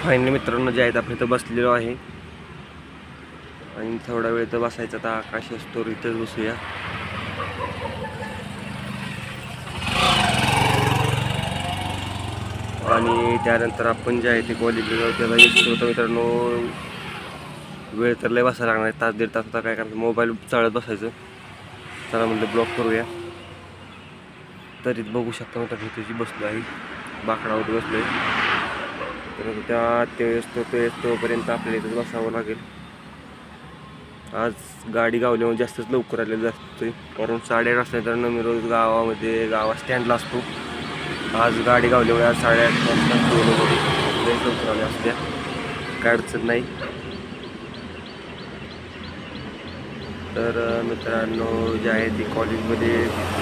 Finally मित्रांनो जे आहेत आपण इथं बसलेलो आहे आणि थोडा वेळ तर बसायचा. आता आकाश असतो इथंच बसूया. आणि त्यानंतर आपण जे आहे ते कॉलेजला जाऊ. त्याला येतो तर मित्रांनो वेळ तर लय बसायला लागणार, तास दीड तास. आता काय करायचं, मोबाईल चालत बसायचं. चला म्हटलं ब्लॉक करूया. तरी बघू शकता मित्रांनो त्याची बसलो आहे, बाकडावरती बसलो आहे. तर त्या ते तोपर्यंत आपल्याला इथं बसावं लागेल. आज गाडी गावल्यामुळे जास्तच लवकर आलेलं असतं, कारण 8:30 वाजता तर मी रोज गावा स्टँडला असतो. आज गाडी गावल्यामुळे आज 8:30 वाजता लवकर आले असत्या, काय अडचण नाही. तर मित्रांनो जे आहे ती कॉलेजमध्ये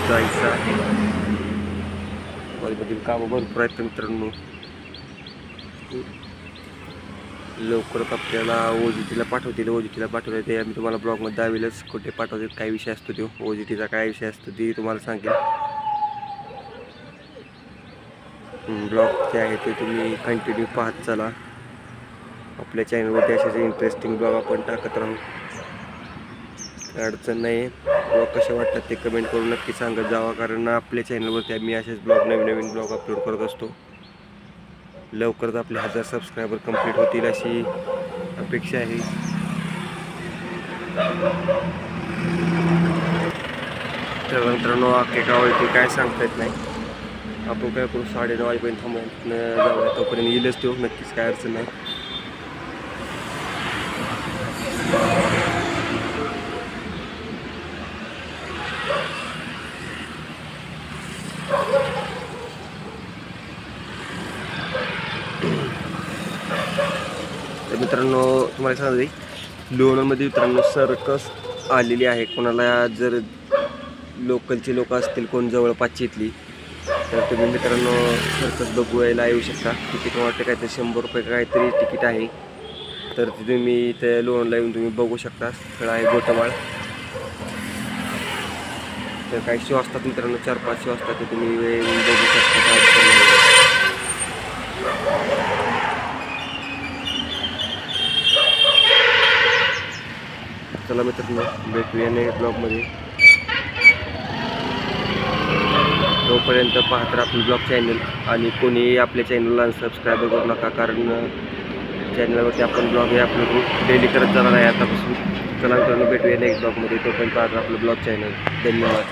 जायचं आहे. कॉलेजमधील कामं भरपूर आहेत मित्रांनो. लवकरच आपल्याला OJTला पाठवले ते आम्ही तुम्हाला ब्लॉगमध्ये दावेलच. कुठे पाठवते, काय विषय असतो तो OJTचा, काय विषय असतो ती तुम्हाला सांगेल. ब्लॉग जे आहे ते तुम्ही कंटिन्यू पाहत चला. आपल्या चॅनलवरती अशाच इंटरेस्टिंग ब्लॉग आपण टाकत राहू, काय अडचण नाही. ब्लॉग कसे वाटतात ते कमेंट करून नक्की सांगत जावा, कारण आपल्या चॅनलवरती आम्ही असेच नवीन ब्लॉग अपलोड करत असतो. लवकरच आपले 1000 सबस्क्रायबर कंप्लीट होतील अशी अपेक्षा आहे. तर मित्रांनो अख्खेकावरती काय सांगता येत नाही. आपण काय करू, 9:30 वाजेपर्यंत थांबून जाऊया. तोपर्यंत येईलच तो नक्कीच, काय अडचण नाही. तर मित्रांनो तुम्हाला सांगते, लोणंदमध्ये मित्रांनो सर्कस आलेली आहे. कोणाला जर लोकलचे लोक असतील, कोण जवळपासची इथली, तर तुम्ही मित्रांनो सर्कस बघायला येऊ शकता. तिकीट वाटते काहीतरी 100 रुपये काहीतरी तिकीट आहे. तर ते तुम्ही इथे लोणला येऊन तुम्ही बघू शकता. स्थळ आहे गोटमाळ. तर काही शो असतात मित्रांनो, 4-5 शो असतात, ते तुम्ही येऊन बघू शकता. चला मित्रांनो भेटूया नेक्स्ट ब्लॉगमध्ये. तोपर्यंत पाहत राहा आपलं ब्लॉग चॅनल. आणि कोणी आपल्या चॅनलला सबस्क्राईब करू नका, कारण चॅनलवरती आपण ब्लॉग हे अपलोड डेली करत जाणार आहे आतापासून. चला मित्रांनो भेटूया नेक्स्ट ब्लॉगमध्ये. तोपर्यंत पाहत राहा आपलं ब्लॉग चॅनल. धन्यवाद.